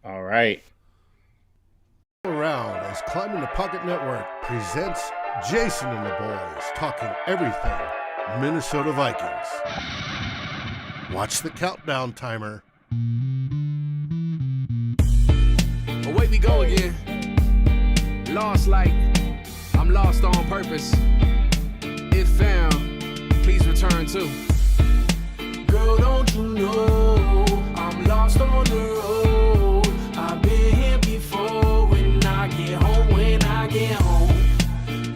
All right. Around as Climbing the Pocket Network presents Jason and the boys talking everything Minnesota Vikings. Watch the countdown timer. Away we go again. Lost like I'm lost on purpose. If found, please return to. Girl, don't you know I'm lost on the road? I've been here before. When I get home,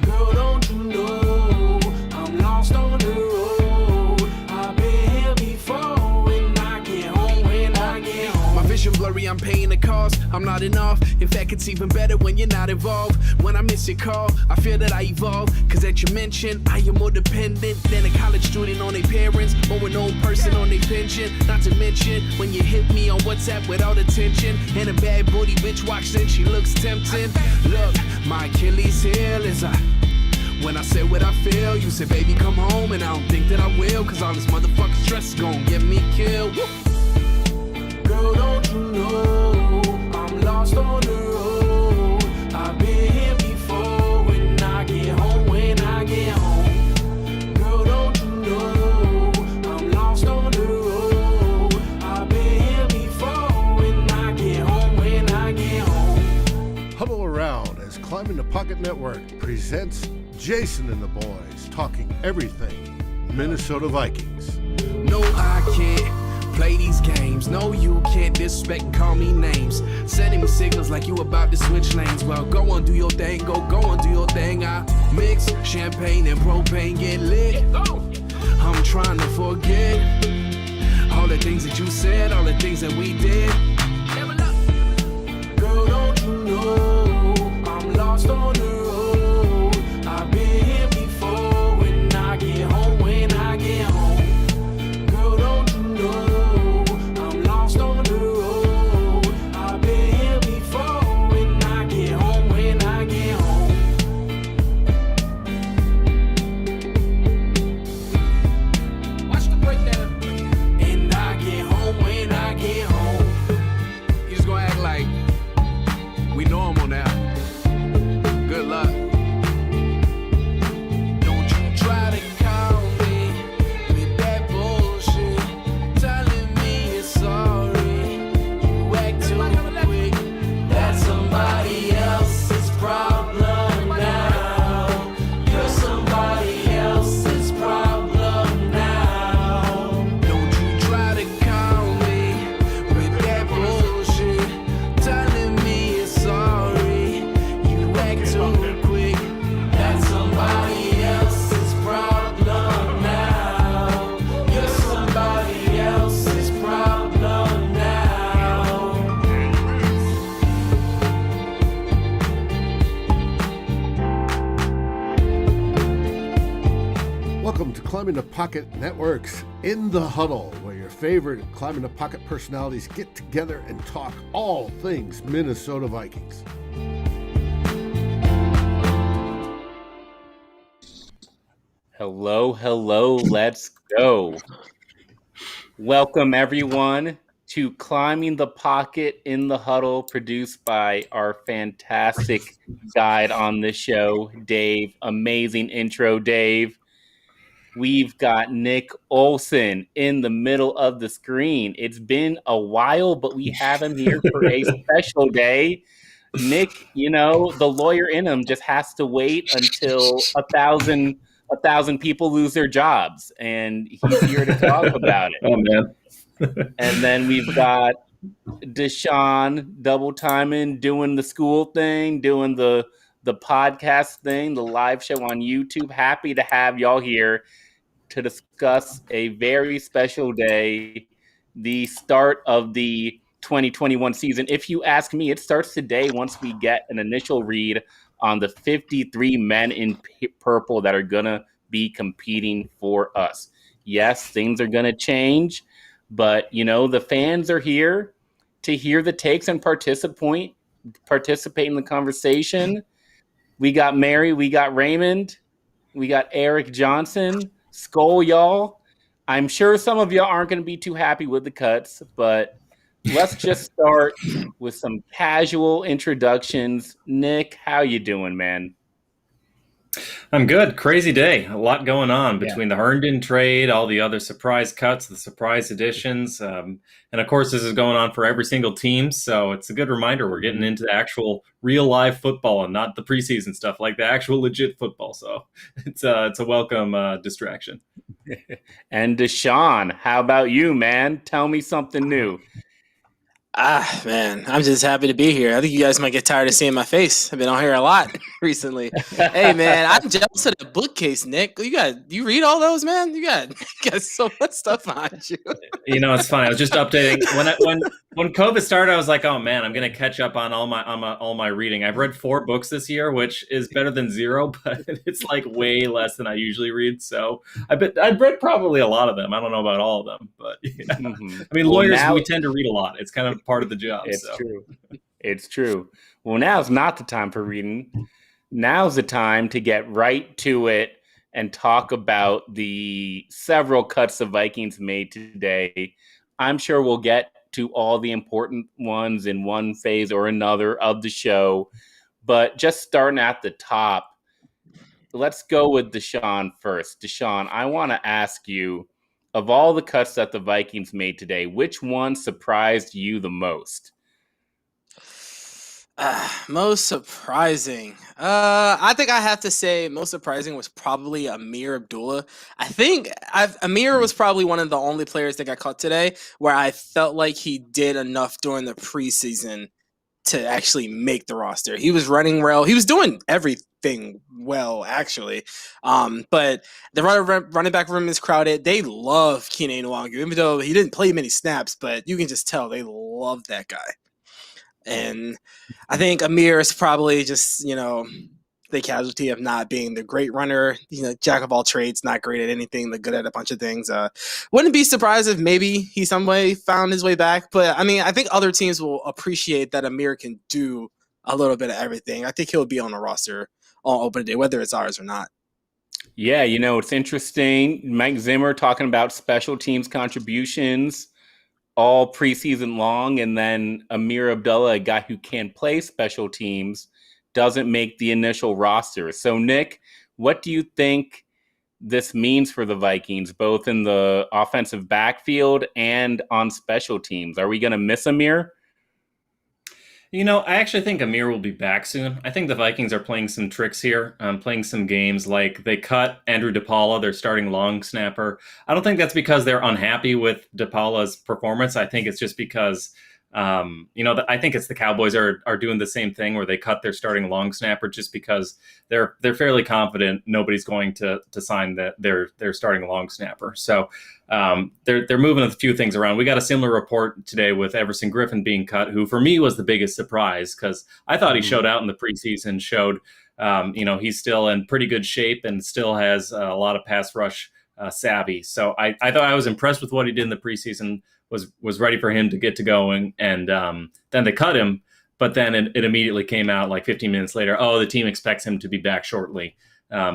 girl, don't you know I'm lost on the road? I've been here before. When I get home, my vision blurry, I'm paying the cost. I'm not enough. In fact, it's even better when you're not involved. When I miss your call, I feel that I evolve. Cause as you mentioned, I am more dependent than a college student on their parents or an old person on their pension. Not to mention, when you hit me on WhatsApp without attention, and a bad booty bitch walks in, she looks tempting. Look, my Achilles heel is when I say what I feel, you say, baby, come home, and I don't think that I will, cause all this motherfucking stress is gonna get me killed. Woo. Girl, don't you know I'm lost on the road? I've been here before. When I get home, girl, don't you know I'm lost on the road? I've been here before. When I get home, Huddle around as Climbing the Pocket Network presents Jason and the boys talking everything Minnesota Vikings. No, I can't play these games. No, you can't disrespect and call me names. Sending me signals like you about to switch lanes. Well, go on, do your thing. Go on, do your thing. I mix champagne and propane, get lit. I'm trying to forget all the things that you said, all the things that we did. Girl, don't you know I'm lost on the road? I've been here before. When I get home, girl, don't you know I'm lost on the road? I've been here before. When I get home, watch the breakdown. And I get home when I get home. You just gonna act like we normal now. Good luck. Don't you try to call me with that bullshit, telling me you're sorry. You act too quick. That's somebody else's problem now. You're somebody else's problem now. Don't you try to call me with that bullshit, telling me you're sorry. You act too quick. That's somebody else's problem now. You're somebody else's problem now. Welcome to Climbing the Pocket Network's In the Huddle, where your favorite Climbing the Pocket personalities get together and talk all things Minnesota Vikings. Hello, let's go. Welcome, everyone, to Climbing the Pocket in the Huddle, produced by our fantastic guide on the show, Dave. Amazing intro, Dave. We've got Nick Olson in the middle of the screen. It's been a while, but we have him here for a special day. Nick, the lawyer in him just has to wait until a thousand people lose their jobs, and he's here to talk about it. Oh, man. And then we've got Deshaun double timing, doing the school thing, doing the podcast thing, the live show on YouTube. Happy to have y'all here to discuss a very special day, the start of the 2021 season. If you ask me, it starts today once we get an initial read on the 53 men in purple that are going to be competing for us. Yes, things are going to change, but, the fans are here to hear the takes and participate in the conversation. We got Mary, we got Raymond, we got Eric Johnson. Skull, y'all. I'm sure some of y'all aren't going to be too happy with the cuts, but let's just start with some casual introductions. Nick, how you doing, man? I'm good. Crazy day. A lot going on Yeah. between the Herndon trade, all the other surprise cuts, the surprise additions. And of course, this is going on for every single team. So it's a good reminder we're getting into the actual real live football and not the preseason stuff, like the actual legit football. So it's a welcome distraction. And Deshaun, how about you, man? Tell me something new. Man, I'm just happy to be here. I think you guys might get tired of seeing my face. I've been on here a lot recently. Hey, man, I'm jealous of the bookcase, Nick. You read all those, man? You got so much stuff behind you. You know, it's funny. I was just updating when COVID started. I was like, oh man, I'm gonna catch up on all my reading. I've read 4 books this year, which is better than 0, but it's like way less than I usually read. So I've read probably a lot of them. I don't know about all of them, but yeah. Mm-hmm. I mean, lawyers, we tend to read a lot. It's kind of part of the job. It's true. It's true. Well, now's not the time for reading. Now's the time to get right to it and talk about the several cuts the Vikings made today. I'm sure we'll get to all the important ones in one phase or another of the show. But just starting at the top, let's go with Deshaun first. Deshaun, I want to ask you, of all the cuts that the Vikings made today, which one surprised you the most? Most surprising. I think I have to say most surprising was probably Ameer Abdullah. I think Ameer was probably one of the only players that got cut today where I felt like he did enough during the preseason to actually make the roster. He was running well. He was doing everything well, actually. But the running back room is crowded. They love Kene Nwangwu, even though he didn't play many snaps, but you can just tell they love that guy. And I think Ameer is probably just, the casualty of not being the great runner, jack of all trades, not great at anything, but good at a bunch of things. Wouldn't be surprised if maybe he some way found his way back. But I mean, I think other teams will appreciate that Ameer can do a little bit of everything. I think he'll be on the roster on open day, whether it's ours or not. Yeah, it's interesting. Mike Zimmer talking about special teams contributions all preseason long, and then Ameer Abdullah, a guy who can play special teams, doesn't make the initial roster. So, Nick, what do you think this means for the Vikings, both in the offensive backfield and on special teams? Are we going to miss Ameer? I actually think Ameer will be back soon. I think the Vikings are playing some tricks here, playing some games. Like they cut Andrew DePaula, their starting long snapper. I don't think that's because they're unhappy with DePaula's performance. I think it's just because, I think it's the Cowboys are doing the same thing where they cut their starting long snapper just because they're fairly confident nobody's going to sign their starting long snapper. So they're moving a few things around. We got a similar report today with Everson Griffen being cut, who for me was the biggest surprise because I thought he showed out in the preseason, showed he's still in pretty good shape and still has a lot of pass rush savvy. So I thought I was impressed with what he did in the preseason. Was ready for him to get to going, and then they cut him. But then it immediately came out like 15 minutes later. Oh, the team expects him to be back shortly.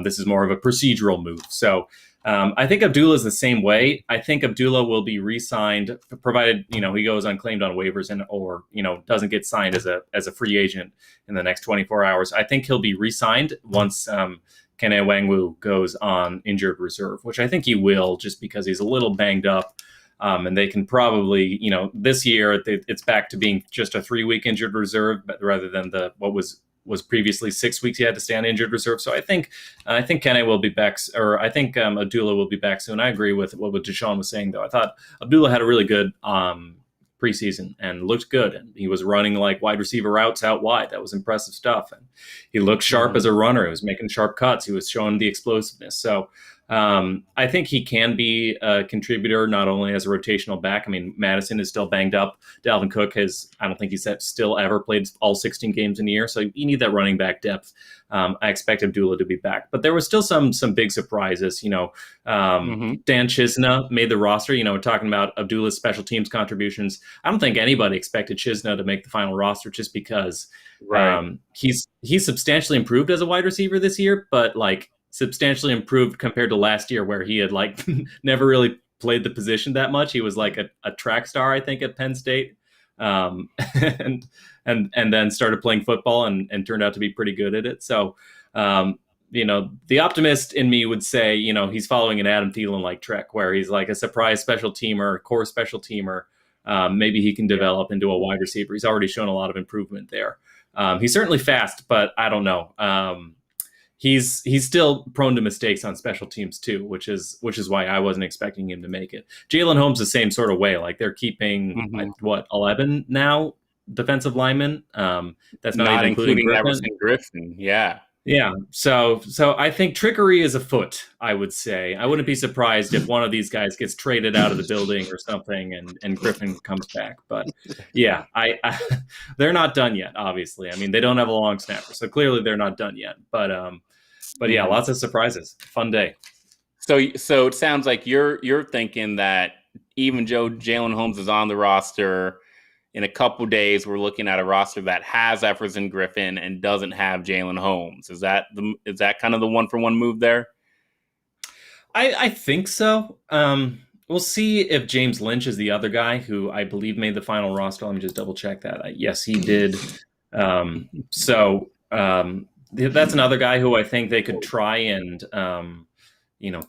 This is more of a procedural move. So I think Abdullah is the same way. I think Abdullah will be re-signed, provided he goes unclaimed on waivers or doesn't get signed as a free agent in the next 24 hours. I think he'll be re-signed once Kene Nwangwu goes on injured reserve, which I think he will, just because he's a little banged up. And they can probably, this year it's back to being just a 3-week injured reserve, but rather than what was previously 6 weeks he had to stay on injured reserve. So I think Kene will be back, or I think Abdullah will be back soon. I agree with what Deshaun was saying, though. I thought Abdullah had a really good preseason and looked good, and he was running like wide receiver routes out wide. That was impressive stuff, and he looked sharp as a runner. He was making sharp cuts. He was showing the explosiveness. So I think he can be a contributor, not only as a rotational back. I mean, Madison is still banged up. Dalvin Cook I don't think he's still ever played all 16 games in a year. So you need that running back depth. I expect Abdullah to be back, but there was still some big surprises. Dan Chisna made the roster. We're talking about Abdullah's special teams contributions. I don't think anybody expected Chisna to make the final roster just because he's substantially improved as a wide receiver this year, but substantially improved compared to last year where he had never really played the position that much. He was like a track star, I think, at Penn State. and then started playing football and turned out to be pretty good at it. So, the optimist in me would say, he's following an Adam Thielen-like trek where he's like a surprise special teamer, core special teamer. Maybe he can develop into a wide receiver. He's already shown a lot of improvement there. He's certainly fast, but I don't know. He's still prone to mistakes on special teams too, which is why I wasn't expecting him to make it. Jalen Holmes the same sort of way. Like they're keeping 11 now defensive linemen. That's not even including Everson Griffen. Yeah. Yeah. So I think trickery is afoot, I would say. I wouldn't be surprised if one of these guys gets traded out of the building or something and Griffen comes back. But yeah, I they're not done yet, obviously. I mean, they don't have a long snapper, so clearly they're not done yet. But yeah, lots of surprises. Fun day. So it sounds like you're thinking that even Joe Jalen Holmes is on the roster. In a couple days, we're looking at a roster that has Everson Griffen and doesn't have Jalen Holmes. Is that kind of the 1-for-1 move there? I think so. We'll see if James Lynch is the other guy who I believe made the final roster. Let me just double check that. Yes, he did. That's another guy who I think they could try and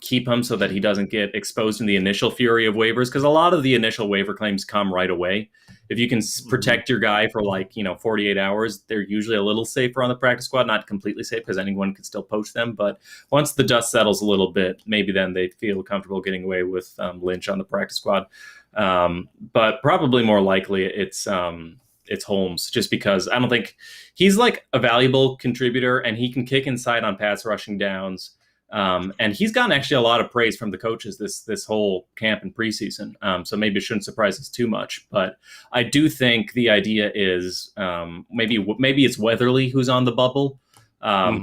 keep him so that he doesn't get exposed in the initial fury of waivers, because a lot of the initial waiver claims come right away. If you can protect your guy for 48 hours, they're usually a little safer on the practice squad. Not completely safe because anyone can still poach them. But once the dust settles a little bit, maybe then they feel comfortable getting away with Lynch on the practice squad. But probably more likely it's Holmes, just because I don't think he's like a valuable contributor and he can kick inside on pass rushing downs. And he's gotten actually a lot of praise from the coaches this whole camp and preseason. So maybe it shouldn't surprise us too much. But I do think the idea is maybe it's Weatherly who's on the bubble,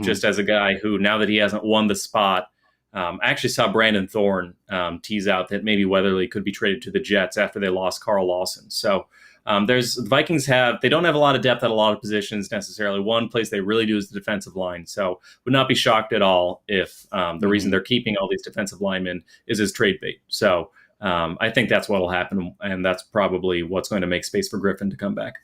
just as a guy who, now that he hasn't won the spot, I actually saw Brandon Thorne tease out that maybe Weatherly could be traded to the Jets after they lost Carl Lawson. So the Vikings they don't have a lot of depth at a lot of positions necessarily. One place they really do is the defensive line. So would not be shocked at all if the reason they're keeping all these defensive linemen is as trade bait. So I think that's what will happen. And that's probably what's going to make space for Griffen to come back.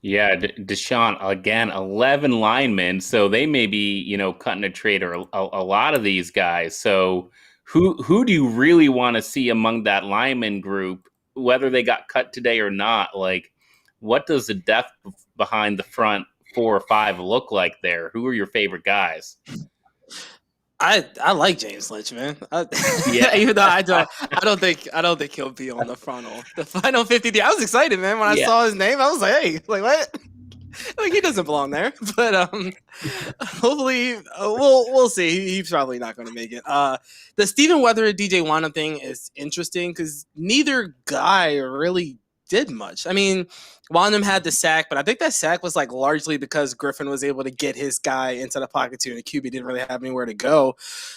Yeah. Deshaun, again, 11 linemen. So they may be, cutting a trade or a lot of these guys. So who do you really want to see among that lineman group, whether they got cut today or not? Like, what does the depth behind the front 4 or 5 look like there? Who are your favorite guys? I like James Lynch, man. Yeah. Even though I don't think he'll be on the final 53. I was excited, man, when I saw his name. I was like, hey, like what? Like, he doesn't belong there. But hopefully we'll see. He's probably not going to make it. The Stephen Weather DJ Wonnum thing is interesting because neither guy really did much. I mean, Wonnum had the sack, but I think that sack was like largely because Griffen was able to get his guy into the pocket too, and the QB didn't really have anywhere to go.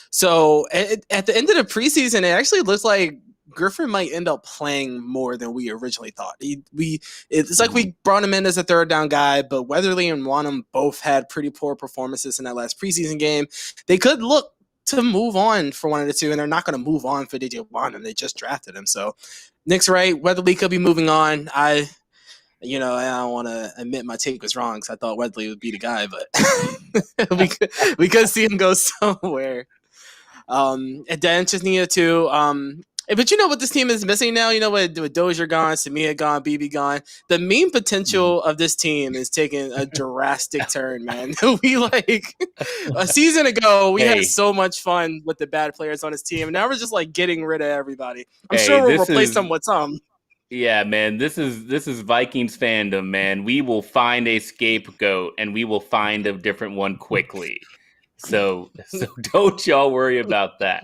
So at the end of the preseason, it actually looks like Griffen might end up playing more than we originally thought. It's like we brought him in as a third down guy, but Weatherly and Wonnum both had pretty poor performances in that last preseason game. They could look to move on for one of the two, and they're not going to move on for DJ Wonnum. They just drafted him. So Nick's right. Weatherly could be moving on. I don't want to admit my take was wrong because I thought Weatherly would be the guy, but we could see him go somewhere. And then Chesnia too. But you know what this team is missing now? You know what? With Dozier gone, Samia gone, Beebe gone. The meme potential of this team is taking a drastic turn, man. We a season ago, we had so much fun with the bad players on this team. And now we're just like getting rid of everybody. I'm sure we'll replace them with some. Yeah, man, this is Vikings fandom, man. We will find a scapegoat and we will find a different one quickly. So don't y'all worry about that.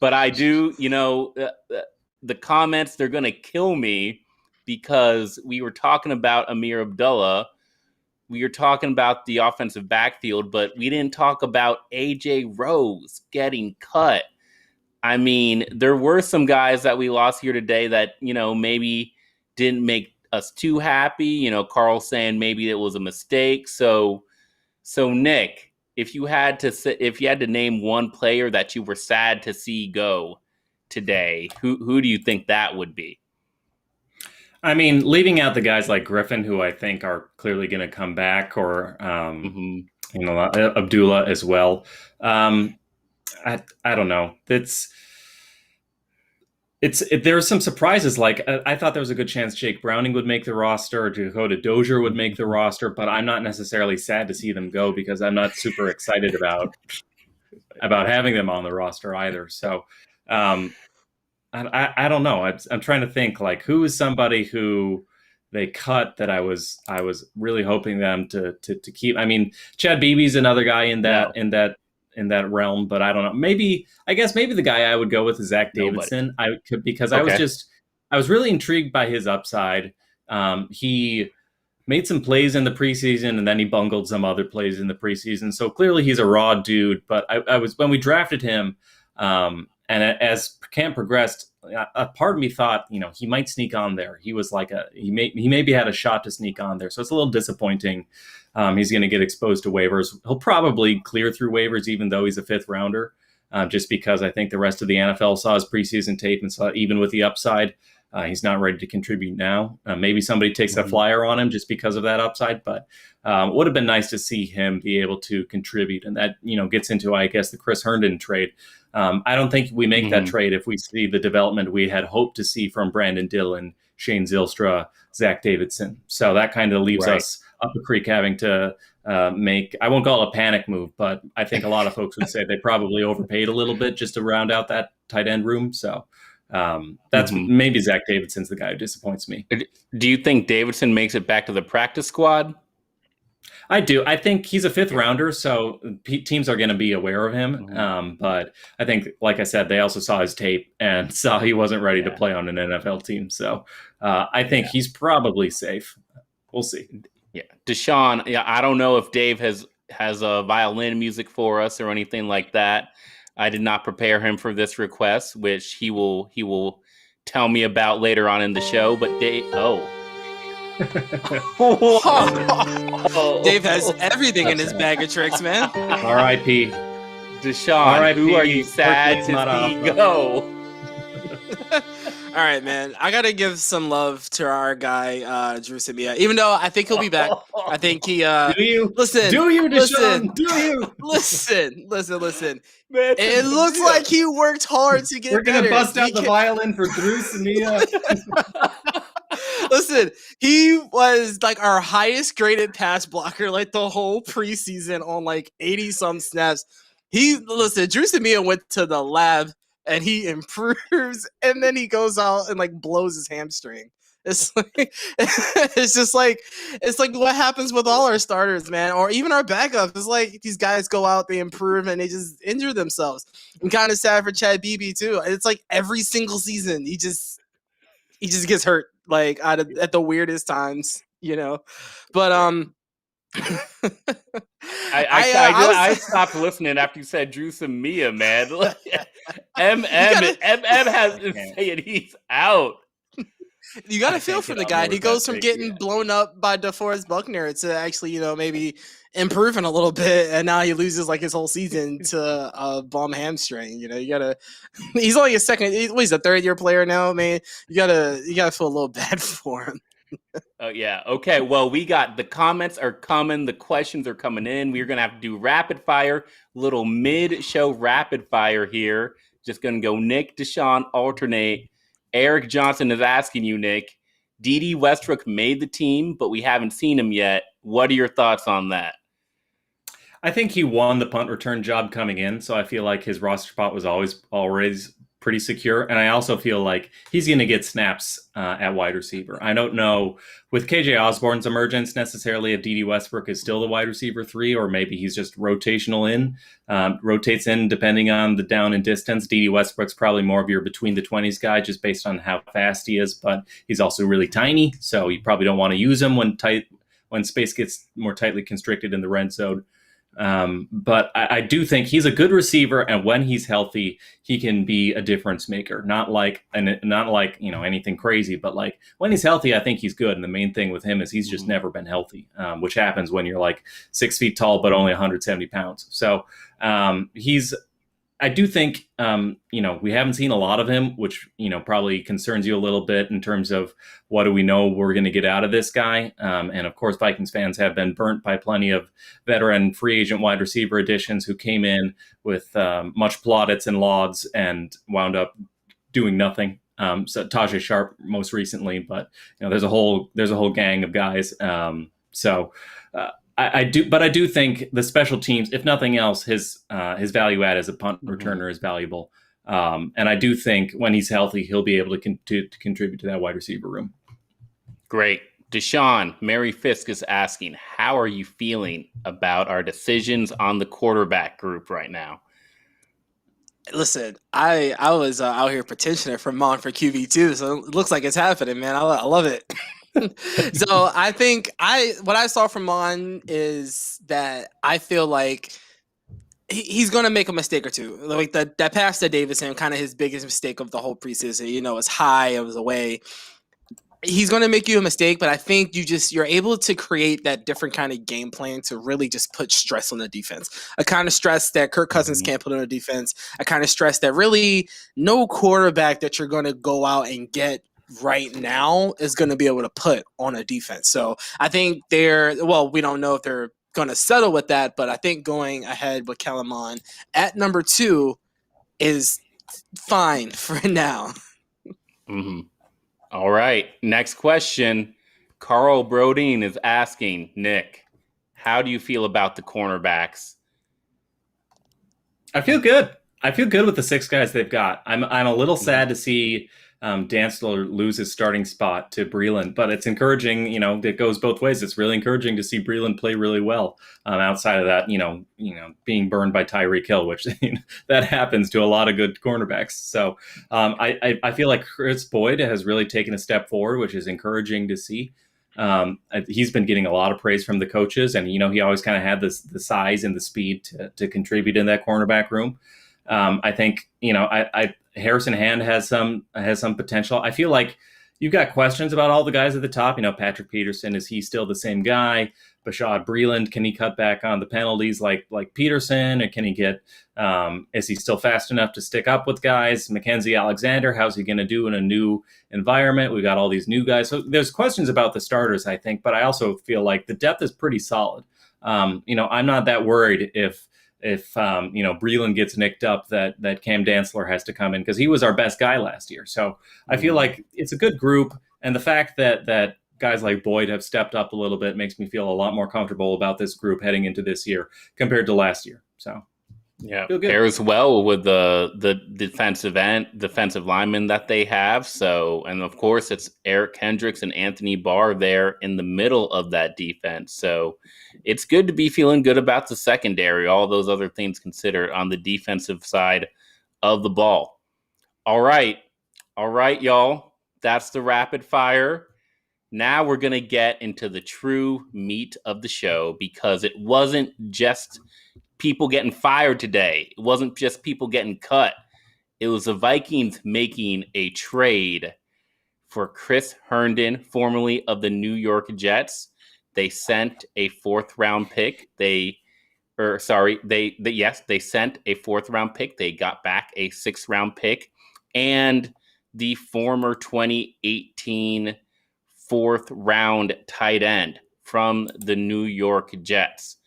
But I do, the comments, they're going to kill me because we were talking about Amir Abdullah. We were talking about the offensive backfield, but we didn't talk about AJ Rose getting cut. I mean, there were some guys that we lost here today that, maybe didn't make us too happy. Carl saying maybe it was a mistake. So Nick, if you had to name one player that you were sad to see go today, who do you think that would be? I mean, leaving out the guys like Griffen, who I think are clearly going to come back, or Abdullah as well. I don't know. There are some surprises. Like I thought there was a good chance Jake Browning would make the roster, or Dakota Dozier would make the roster, but I'm not necessarily sad to see them go because I'm not super excited about having them on the roster either. So I don't know. I'm trying to think, like, who is somebody who they cut that I was really hoping them to keep. I mean, Chad Beebe's another guy in that realm, but I don't know. I guess the guy I would go with is Zach Davidson. Because I was really intrigued by his upside. He made some plays in the preseason, and then he bungled some other plays in the preseason. So clearly he's a raw dude. But I was, when we drafted him, and as camp progressed, a part of me thought, he might sneak on there. He was like he maybe had a shot to sneak on there. So it's a little disappointing. He's going to get exposed to waivers. He'll probably clear through waivers, even though he's a fifth rounder, just because I think the rest of the NFL saw his preseason tape and saw even with the upside, he's not ready to contribute now. Maybe somebody takes a flyer on him just because of that upside, but it would have been nice to see him be able to contribute. And that, gets into, I guess, the Chris Herdon trade. I don't think we make that trade if we see the development we had hoped to see from Brandon Dillon, Shane Zylstra, Zach Davidson. So that kind of leaves us up the creek having to make, I won't call it a panic move, but I think a lot of folks would say they probably overpaid a little bit just to round out that tight end room. So that's maybe Zach Davidson's the guy who disappoints me. Do you think Davidson makes it back to the practice squad? I do. I think he's a fifth rounder, so teams are going to be aware of him. But I think, like I said, they also saw his tape and saw he wasn't ready to play on an NFL team. So I think he's probably safe. We'll see. Yeah, Deshaun. Yeah, I don't know if Dave has a violin music for us or anything like that. I did not prepare him for this request, which he will tell me about later on in the show. But Dave, Dave has everything in his bag of tricks, man. R.I.P. Deshaun, who are you sad to see go? All right, man. I gotta give some love to our guy, Drew Samia. Even though I think he'll be back. I think he. Do you? Listen. Do you, Deshaun? Do you? Listen. Man, it looks like he worked hard to get better. We're gonna bust out the violin for Drew Samia. Listen, he was like our highest graded pass blocker like the whole preseason on like 80-some snaps. Drew Samia went to the lab and he improves, and then he goes out and like blows his hamstring. It's like what happens with all our starters, man, or even our backups. It's like these guys go out, they improve, and they just injure themselves. I'm kind of sad for Chad Beebe too. It's like every single season he just gets hurt like at the weirdest times, But I stopped listening after you said Drew Samia, man. MM has been saying he's out. You got to feel for the guy. He goes from getting blown up by DeForest Buckner to actually, maybe improving a little bit, and now he loses like his whole season to a bum hamstring. You gotta. He's only a he's a third-year player now, man. You gotta feel a little bad for him. Oh yeah. Okay. Well, we got the comments are coming. The questions are coming in. We're gonna have to do rapid fire, little mid-show rapid fire here. Just gonna go Nick, Deshaun, alternate. Eric Johnson is asking you, Nick. D.D. Westbrook made the team, but we haven't seen him yet. What are your thoughts on that? I think he won the punt return job coming in, so I feel like his roster spot was always pretty secure. And I also feel like he's going to get snaps at wide receiver. I don't know with KJ Osborne's emergence necessarily if D.D. Westbrook is still the wide receiver 3, or maybe he's just rotates in depending on the down and distance. D.D. Westbrook's probably more of your between the 20s guy just based on how fast he is, but he's also really tiny, so you probably don't want to use him when space gets more tightly constricted in the red zone. But I do think he's a good receiver, and when he's healthy, he can be a difference maker. Not like anything crazy, but like when he's healthy, I think he's good. And the main thing with him is he's just never been healthy, which happens when you're like 6 feet tall but only 170 pounds. So he's I do think, we haven't seen a lot of him, which, probably concerns you a little bit in terms of what do we know we're going to get out of this guy. And of course, Vikings fans have been burnt by plenty of veteran free agent wide receiver additions who came in with much plaudits and lauds and wound up doing nothing. So Tajay Sharp most recently, but there's a whole gang of guys. I do think the special teams, if nothing else, his value add as a punt returner is valuable. And I do think when he's healthy, he'll be able to contribute to that wide receiver room. Great. Deshaun, Mary Fisk is asking, how are you feeling about our decisions on the quarterback group right now? Listen, I was out here petitioning for Mon for QB2, so it looks like it's happening, man. I love it. So I think what I saw from Mon is that I feel like he's going to make a mistake or two. Like that pass to Davison, kind of his biggest mistake of the whole preseason. It was high, it was away. He's going to make you a mistake, but I think you're able to create that different kind of game plan to really just put stress on the defense. A kind of stress that Kirk Cousins can't put on the defense. A kind of stress that really no quarterback that you're going to go out and get right now is going to be able to put on a defense. So I think we don't know if they're going to settle with that, but I think going ahead with Kellen Mond at number 2 is fine for now. Mm-hmm. All right. Next question. Carl Brodeen is asking, Nick, how do you feel about the cornerbacks? I feel good. I feel good with the 6 guys they've got. I'm a little sad to see Dantzler lose his starting spot to Breeland, but it's encouraging. It goes both ways. It's really encouraging to see Breeland play really well. Outside of that, being burned by Tyreek Hill, which that happens to a lot of good cornerbacks. So I feel like Chris Boyd has really taken a step forward, which is encouraging to see. He's been getting a lot of praise from the coaches, and he always kind of had the size and the speed to contribute in that cornerback room. I think Harrison Hand has some potential. I feel like you've got questions about all the guys at the top. Patrick Peterson, is he still the same guy? Bashad Breeland, can he cut back on the penalties like Peterson, or can he get? Is he still fast enough to stick up with guys? Mackenzie Alexander, how's he going to do in a new environment? We got all these new guys, so there's questions about the starters, I think, but I also feel like the depth is pretty solid. I'm not that worried if Breeland gets nicked up, that Cam Dantzler has to come in, because he was our best guy last year. So I feel like it's a good group, and the fact that guys like Boyd have stepped up a little bit makes me feel a lot more comfortable about this group heading into this year compared to last year. So yeah, pairs well with the defensive linemen that they have. So, and of course, it's Eric Kendricks and Anthony Barr there in the middle of that defense. So it's good to be feeling good about the secondary, all those other things considered on the defensive side of the ball. All right, y'all. That's the rapid fire. Now we're going to get into the true meat of the show, because it wasn't just people getting fired today. It wasn't just people getting cut. It was the Vikings making a trade for Chris Herdon, formerly of the New York Jets. They sent a 4th round pick. They sent a 4th round pick. They got back a 6th round pick, and the former 2018 4th round tight end from the New York Jets.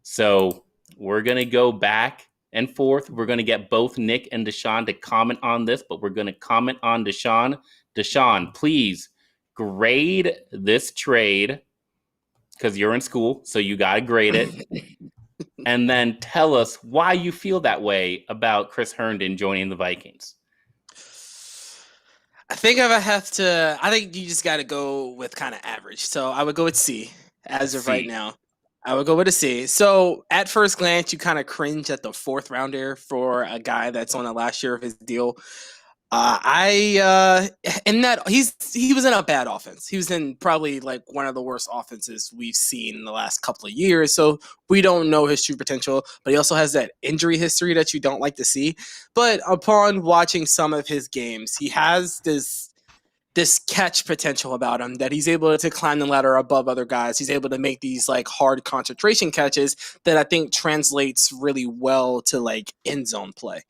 So we're going to go back and forth. We're going to get both Nick and Deshaun to comment on this, but we're going to comment on Deshaun. Deshaun, please grade this trade, because you're in school, so you got to grade it. And then tell us why you feel that way about Chris Herdon joining the Vikings. I think I think you just got to go with kind of average. So I would go with C as of right now. I would go with a C. So at first glance, you kind of cringe at the 4th rounder for a guy that's on the last year of his deal. He was in a bad offense. He was in probably like one of the worst offenses we've seen in the last couple of years. So we don't know his true potential, but he also has that injury history that you don't like to see. But upon watching some of his games, he has this catch potential about him, that he's able to climb the ladder above other guys. He's able to make these like hard concentration catches that I think translates really well to like end zone play.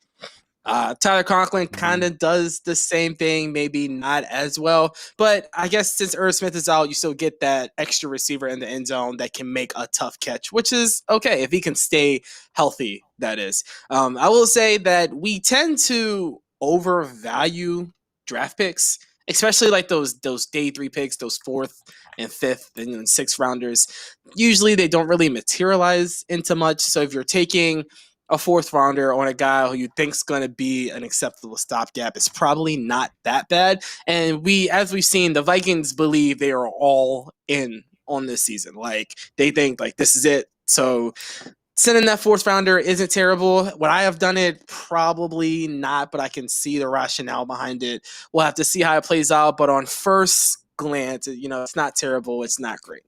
Tyler Conklin kind of does the same thing, maybe not as well. But I guess since Irv Smith is out, you still get that extra receiver in the end zone that can make a tough catch, which is okay if he can stay healthy, that is. I will say that we tend to overvalue draft picks, especially like those day 3 picks, those 4th and 5th and 6th rounders. Usually they don't really materialize into much. So if you're taking a 4th rounder on a guy who you think's going to be an acceptable stopgap, it's probably not that bad. And as we've seen, the Vikings believe they are all in on this season. Like they think like this is it. So sending that 4th rounder isn't terrible. Would I have done it? Probably not, but I can see the rationale behind it. We'll have to see how it plays out. But on first glance, it's not terrible. It's not great.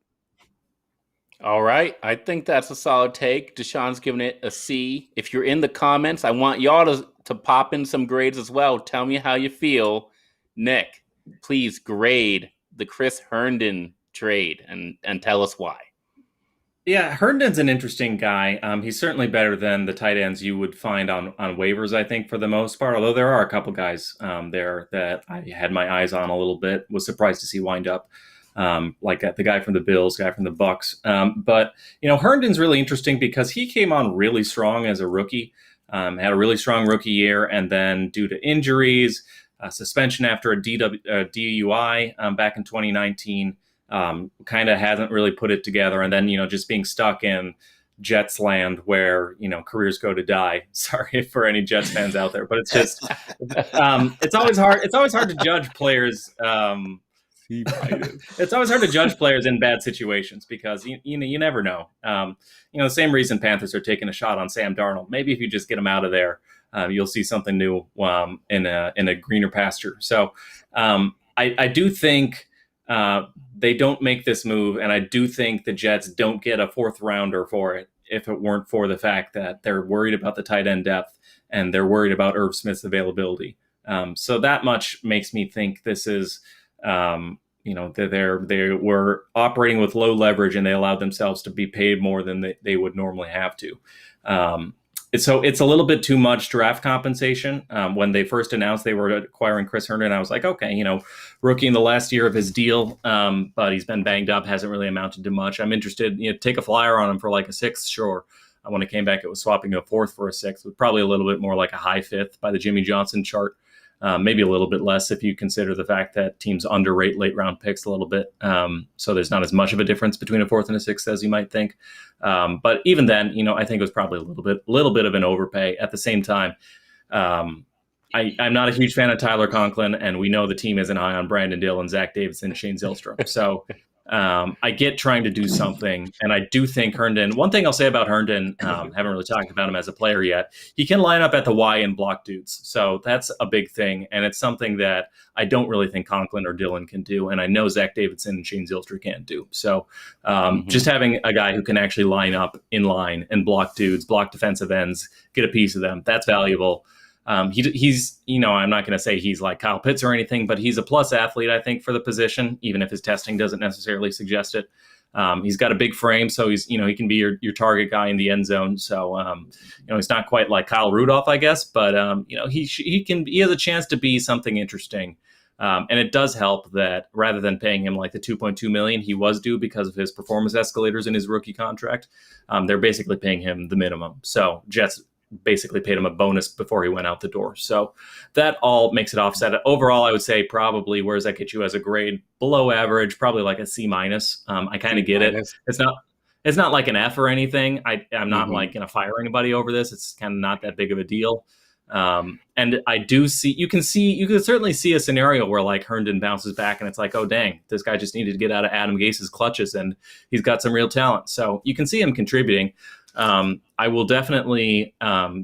All right. I think that's a solid take. Deshaun's giving it a C. If you're in the comments, I want y'all to pop in some grades as well. Tell me how you feel. Nick, please grade the Chris Herdon trade and tell us why. Yeah, Herndon's an interesting guy. He's certainly better than the tight ends you would find on waivers, I think, for the most part. Although there are a couple guys there that I had my eyes on a little bit. Was surprised to see wind up. Like the guy from the Bills, guy from the Bucks. But Herndon's really interesting because he came on really strong as a rookie, had a really strong rookie year, and then due to injuries, suspension after a DUI back in 2019, kind of hasn't really put it together. And then just being stuck in Jets land where careers go to die. Sorry for any Jets fans out there, but it's just it's always hard. It's always hard to judge players. It's always hard to judge players in bad situations because you never know. The same reason Panthers are taking a shot on Sam Darnold. Maybe if you just get him out of there, you'll see something new in a greener pasture. So I do think they don't make this move, and I do think the Jets don't get a 4th rounder for it if it weren't for the fact that they're worried about the tight end depth and they're worried about Irv Smith's availability. So that much makes me think this is. They were operating with low leverage and they allowed themselves to be paid more than they would normally have to. So it's a little bit too much draft compensation. When they first announced they were acquiring Chris Herdon, I was like, okay, rookie in the last year of his deal, but he's been banged up, hasn't really amounted to much. I'm interested, take a flyer on him for like a 6th, sure. When it came back, it was swapping a 4th for a 6th, with probably a little bit more like a high 5th by the Jimmy Johnson chart. Maybe a little bit less if you consider the fact that teams underrate late round picks a little bit. So there's not as much of a difference between a 4th and a 6th as you might think. But even then, I think it was probably a little bit of an overpay. At the same time, I'm not a huge fan of Tyler Conklin, and we know the team isn't high on Brandon Dillon, Zach Davidson, Shane Zylstra. So I get trying to do something, and I do think Herndon. One thing I'll say about Herndon, haven't really talked about him as a player yet. He can line up at the Y and block dudes, so that's a big thing, and it's something that I don't really think Conklin or Dillon can do, and I know Zach Davidson and Shane Zylstra can't do. So just having a guy who can actually line up in line and block dudes, block defensive ends, get a piece of them, that's valuable. He's, I'm not going to say he's like Kyle Pitts or anything, but he's a plus athlete, I think, for the position, even if his testing doesn't necessarily suggest it. He's got a big frame, so he's, he can be your target guy in the end zone. So, he's not quite like Kyle Rudolph, I guess, but, he has a chance to be something interesting. And it does help that rather than paying him like the $2.2 million he was due because of his performance escalators in his rookie contract, they're basically paying him the minimum. So Jets basically paid him a bonus before he went out the door. So that all makes it offset. Overall, I would say probably, where does that get you as a grade? Below average, probably like a C minus. I kind of get it. It's not like an F or anything. I'm not like going to fire anybody over this. It's kind of not that big of a deal. And I do see, you can certainly see a scenario where like Herndon bounces back and it's like, oh dang, this guy just needed to get out of Adam Gase's clutches and he's got some real talent. So you can see him contributing. I will definitely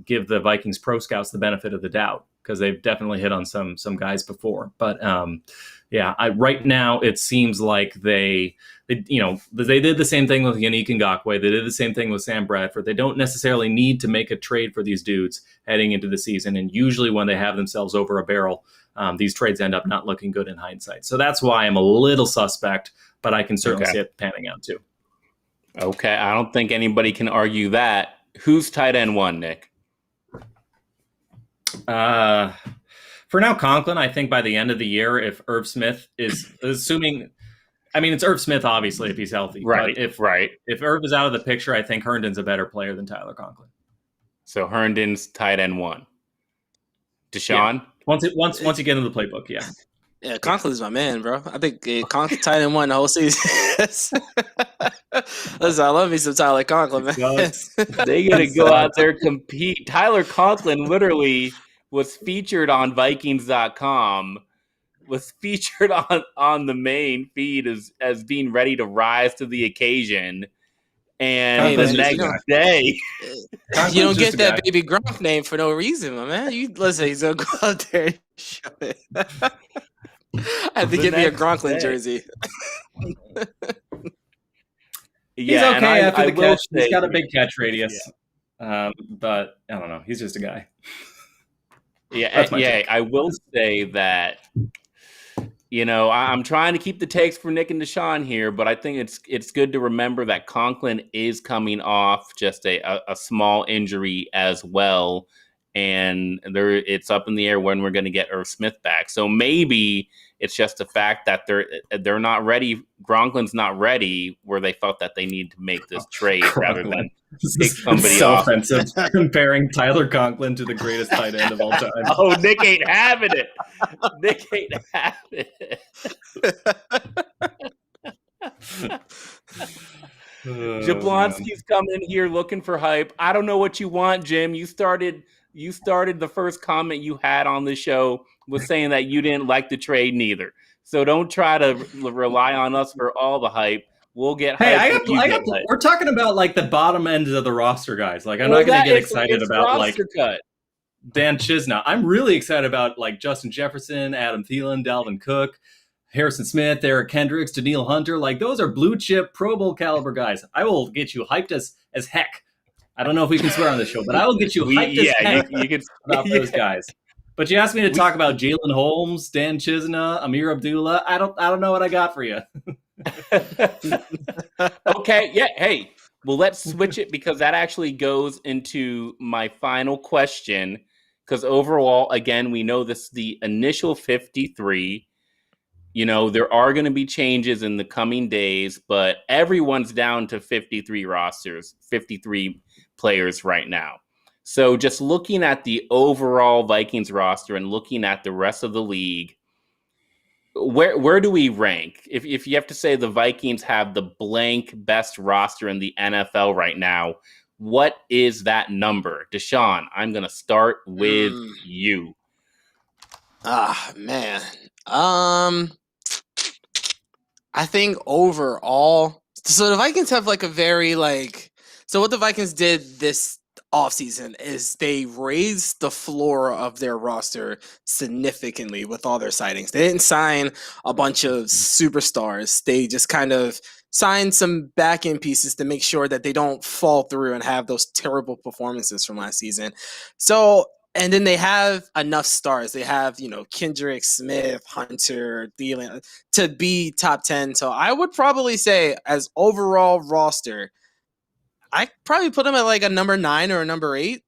give the Vikings pro scouts the benefit of the doubt because they've definitely hit on some guys before. But right now it seems like they did the same thing with Yannick Ngakoue. They did the same thing with Sam Bradford. They don't necessarily need to make a trade for these dudes heading into the season. And usually when they have themselves over a barrel, these trades end up not looking good in hindsight. So that's why I'm a little suspect, but I can certainly see it panning out too. Okay, I don't think anybody can argue that. Who's tight end 1, Nick? For now, Conklin, I think by the end of the year, if Irv Smith is assuming, I mean, it's Irv Smith, obviously, if he's healthy. Right, But if Irv is out of the picture, I think Herndon's a better player than Tyler Conklin. So Herndon's tight end 1. Deshaun? Yeah. Once you get into the playbook, yeah. Yeah, Conklin's my man, bro. I think Conklin tight end 1 the whole season. Listen, I love me some Tyler Conklin, man. They gotta go out there compete. Tyler Conklin literally was featured on Vikings.com, was featured on the main feed as being ready to rise to the occasion. And the next day, you don't get that baby Gronk name for no reason, my man. You listen, he's gonna go out there and show it. I have to get me a Gronklin jersey. He's okay after the catch. He's got a big catch radius. Yeah. But I don't know. He's just a guy. Yeah, I will say that, I'm trying to keep the takes for Nick and Deshaun here, but I think it's good to remember that Conklin is coming off just a small injury as well. And it's up in the air when we're going to get Irv Smith back. So maybe it's just the fact that they're not ready. Gronklin's not ready, where they felt that they need to make this trade rather than take somebody off. Offensive, comparing Tyler Conklin to the greatest tight end of all time. Oh, Nick ain't having it. Nick ain't having it. Jablonski's coming in here looking for hype. I don't know what you want, Jim. You started the first comment you had on the show was saying that you didn't like the trade neither. So don't try to rely on us for all the hype. We'll get hype. We're talking about like the bottom end of the roster guys. Like I'm not going to get excited about like Dan Chisna. I'm really excited about like Justin Jefferson, Adam Thielen, Dalvin Cook, Harrison Smith, Eric Kendricks, Daniil Hunter. Like those are blue chip Pro Bowl caliber guys. I will get you hyped as heck. I don't know if we can swear on the show, but I will get you hyped as heck about those guys. But you asked me to talk about Jalen Holmes, Dan Chisna, Amir Abdullah. I don't know what I got for you. Okay, yeah. Hey, well, let's switch it because that actually goes into my final question. Because overall, again, we know this is the initial 53. There are going to be changes in the coming days, but everyone's down to 53 rosters, 53 players right now. So just looking at the overall Vikings roster and looking at the rest of the league, where do we rank? If you have to say the Vikings have the blank best roster in the NFL right now, what is that number? Deshaun, I'm going to start with you. Man. I think overall, so the Vikings have like a very so what the Vikings did this offseason is they raised the floor of their roster significantly with all their signings. They didn't sign a bunch of superstars. They just kind of signed some back-end pieces to make sure that they don't fall through and have those terrible performances from last season. So, and then they have enough stars. They have, Kendrick, Smith, Hunter, Thielen to be top 10. So I would probably say as overall roster, I probably put them at like a number 9 or a number 8.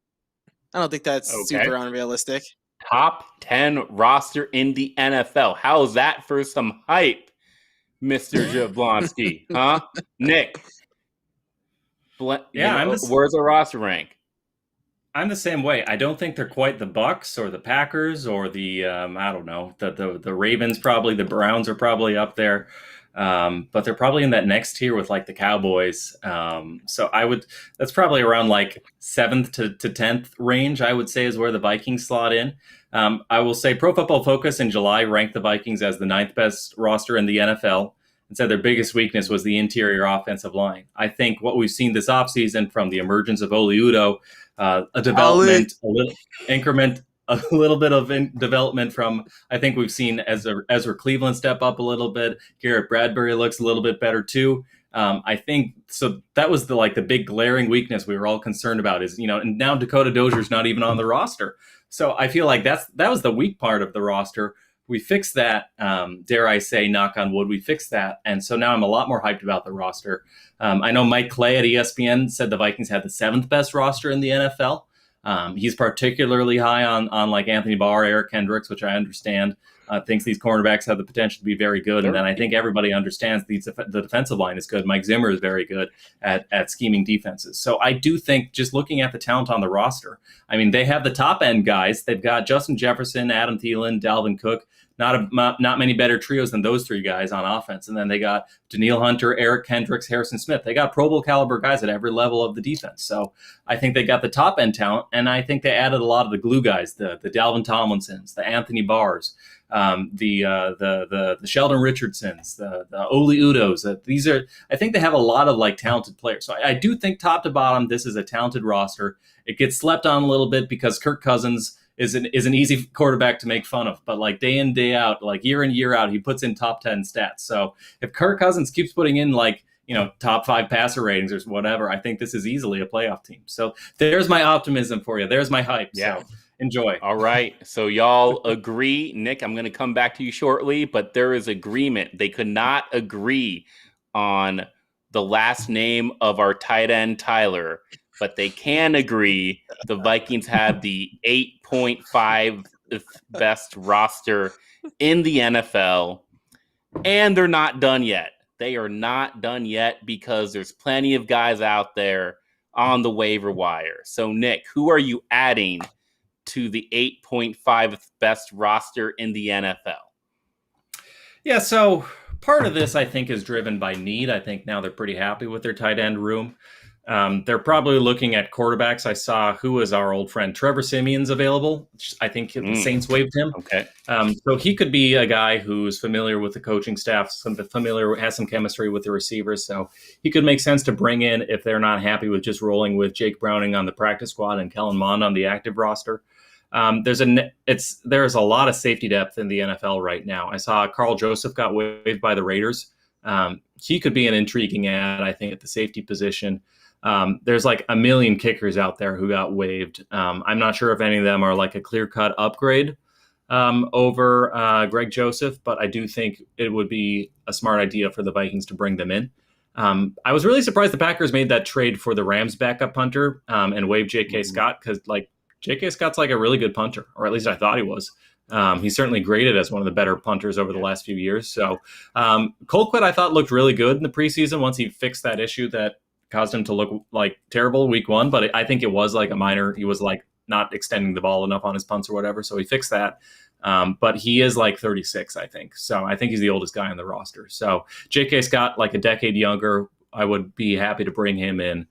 I don't think that's super unrealistic. Top 10 roster in the NFL. How's that for some hype, Mr. Jablonski? Huh? Nick. Where's the roster rank? I'm the same way. I don't think they're quite the Bucks or the Packers or the I don't know, the Ravens. Probably the Browns are probably up there. But they're probably in that next tier with like the Cowboys. So that's probably around like 7th to 10th range, I would say, is where the Vikings slot in. I will say Pro Football Focus in July ranked the Vikings as the 9th best roster in the NFL and said their biggest weakness was the interior offensive line. I think what we've seen this offseason from the emergence of Oli Udoh, a little bit of development from, I think we've seen Ezra Cleveland step up a little bit. Garrett Bradbury looks a little bit better too. I think so. That was the big glaring weakness we were all concerned about is, and now Dakota Dozier's not even on the roster. So I feel like that was the weak part of the roster. We fixed that. Dare I say, knock on wood, we fixed that. And so now I'm a lot more hyped about the roster. I know Mike Clay at ESPN said the Vikings had the 7th best roster in the NFL. He's particularly high on like Anthony Barr, Eric Kendricks, which I understand. Thinks these cornerbacks have the potential to be very good. And then I think everybody understands the defensive line is good. Mike Zimmer is very good at scheming defenses. So I do think, just looking at the talent on the roster, I mean, they have the top end guys. They've got Justin Jefferson, Adam Thielen, Dalvin Cook. Not many better trios than those three guys on offense. And then they got Daniil Hunter, Eric Kendricks, Harrison Smith. They got Pro Bowl caliber guys at every level of the defense. So I think they got the top end talent, and I think they added a lot of the glue guys, the Dalvin Tomlinsons, the Anthony Barrs, the Sheldon Richardsons, the Oli Udos. I think they have a lot of like talented players. So I do think top to bottom, this is a talented roster. It gets slept on a little bit because Kirk Cousins is an easy quarterback to make fun of, but like day in, day out, like year in, year out, he puts in top 10 stats. So if Kirk Cousins keeps putting in like, top 5 passer ratings or whatever, I think this is easily a playoff team. So there's my optimism for you. There's my hype. Yeah. So enjoy. All right. So y'all agree. Nick, I'm going to come back to you shortly, but there is agreement. They could not agree on the last name of our tight end, Tyler, but they can agree the Vikings have the 8.5 best roster in the NFL, and they're not done yet. They are not done yet because there's plenty of guys out there on the waiver wire. So, Nick, who are you adding to the 8.5 best roster in the NFL? Yeah, so part of this, I think, is driven by need. I think now they're pretty happy with their tight end room. They're probably looking at quarterbacks. I saw who was our old friend Trevor Simeon's available. I think the Saints waived him. Okay. So he could be a guy who's familiar with the coaching staff, has some chemistry with the receivers. So he could make sense to bring in if they're not happy with just rolling with Jake Browning on the practice squad and Kellen Mond on the active roster. There's a lot of safety depth in the NFL right now. I saw Carl Joseph got waived by the Raiders. He could be an intriguing ad, I think, at the safety position. There's like a million kickers out there who got waived. I'm not sure if any of them are like a clear-cut upgrade over Greg Joseph, but I do think it would be a smart idea for the Vikings to bring them in. I was really surprised the Packers made that trade for the Rams backup punter and waived J.K. Scott, because like J.K. Scott's like a really good punter, or at least I thought he was. He's certainly graded as one of the better punters over the last few years. So Colquitt, I thought, looked really good in the preseason once he fixed that issue that caused him to look like terrible week 1, but I think it was like a minor. He was like not extending the ball enough on his punts or whatever, so he fixed that. But he is like 36, I think. So I think he's the oldest guy on the roster. So J.K. Scott, like a decade younger, I would be happy to bring him in,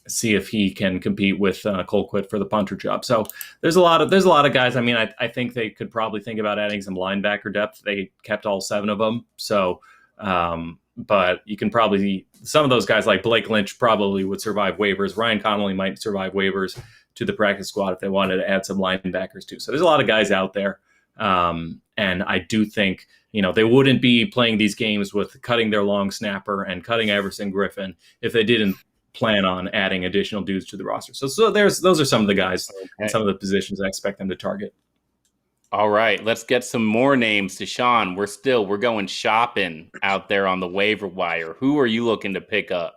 see if he can compete with Colquitt for the punter job. So there's a lot of guys. I mean, I think they could probably think about adding some linebacker depth. They kept all 7 of them. So, but you can probably, some of those guys like Blake Lynch probably would survive waivers. Ryan Connolly might survive waivers to the practice squad if they wanted to add some linebackers too. So there's a lot of guys out there. And I do think, they wouldn't be playing these games with cutting their long snapper and cutting Everson Griffen if they didn't plan on adding additional dudes to the roster. So those are some of the guys and some of the positions I expect them to target. All right, let's get some more names. Deshaun, we're going shopping out there on the waiver wire. Who are you looking to pick up?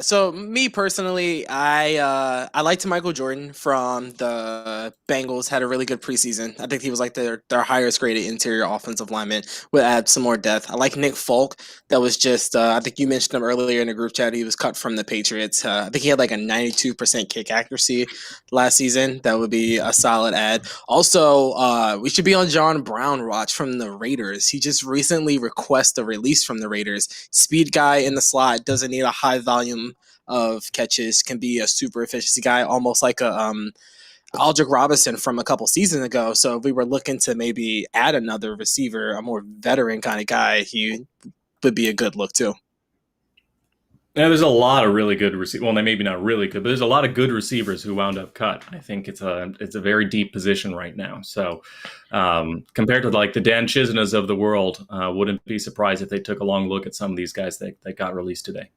So me personally, I liked Michael Jordan from the Bengals. Had a really good preseason. I think he was like their highest graded interior offensive lineman. Would add some more depth. I like Nick Folk. That was just I think you mentioned him earlier in the group chat. He was cut from the Patriots. I think he had like a 92% kick accuracy last season. That would be a solid ad. Also, we should be on John Brown watch from the Raiders. He just recently requested a release from the Raiders. Speed guy in the slot, doesn't need a high volume of catches, can be a super efficiency guy, almost like a Aldrick Robinson from a couple seasons ago. So if we were looking to maybe add another receiver, a more veteran kind of guy, he would be a good look too. Yeah, there's a lot of really good receivers. Well, maybe not really good, but there's a lot of good receivers who wound up cut. I think it's a very deep position right now. So compared to like the Dan Chisenas of the world, wouldn't be surprised if they took a long look at some of these guys that got released today.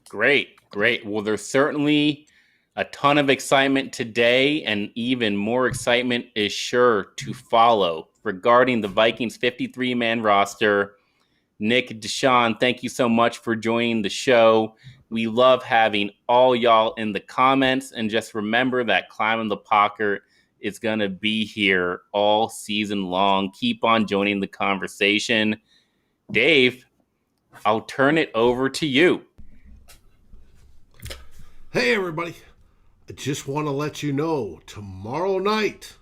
Great. Well, there's certainly a ton of excitement today, and even more excitement is sure to follow regarding the Vikings 53-man roster. Nick, Deshaun, thank you so much for joining the show. We love having all y'all in the comments. And just remember that Climbing the Pocket is going to be here all season long. Keep on joining the conversation. Dave, I'll turn it over to you. Hey, everybody. I just want to let you know tomorrow night,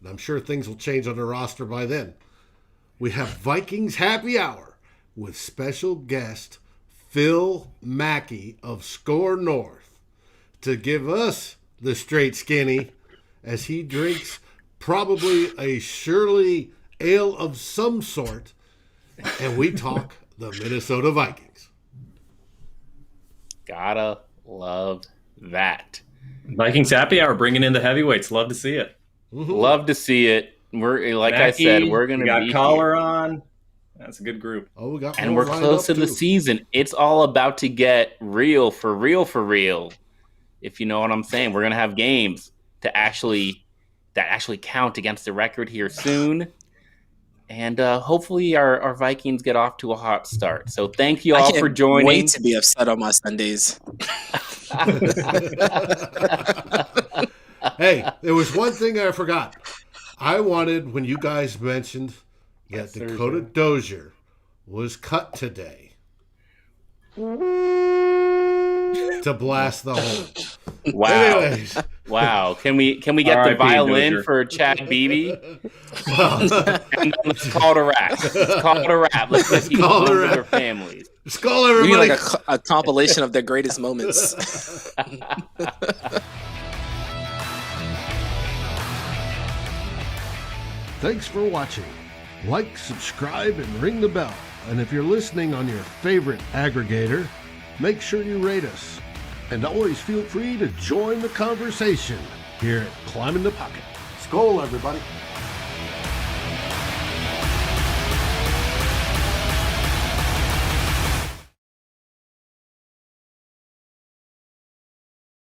and I'm sure things will change on the roster by then, we have Vikings Happy Hour with special guest Phil Mackey of Score North to give us the straight skinny as he drinks probably a Shirley ale of some sort, and we talk the Minnesota Vikings. Gotta love that. Vikings Happy Hour bringing in the heavyweights. Love to see it. Mm-hmm. Love to see it. We're like Mackie, I said, we're gonna got be Collar here. on. That's a good group. Oh, we got And more we're lined close to up, the too. season. It's all about to get real for real. If you know what I'm saying, we're gonna have games that actually count against the record here soon. And hopefully our Vikings get off to a hot start. So thank you all for joining. Wait to be upset on my Sundays. Hey, there was one thing I forgot. I wanted, when you guys mentioned that Dakota Dozier was cut today, to blast the hole. Wow. Anyways. Wow. Can we get the R.I.P. violin Dozier. for Chad Beebe? Well, And let's call it a wrap. Let's get people call it a home to wrap. their families. skull, We everybody. need like a compilation of their greatest moments. Thanks for watching. Like, subscribe, and ring the bell. And if you're listening on your favorite aggregator, make sure you rate us. And always feel free to join the conversation here at Climbing the Pocket. Skull, everybody.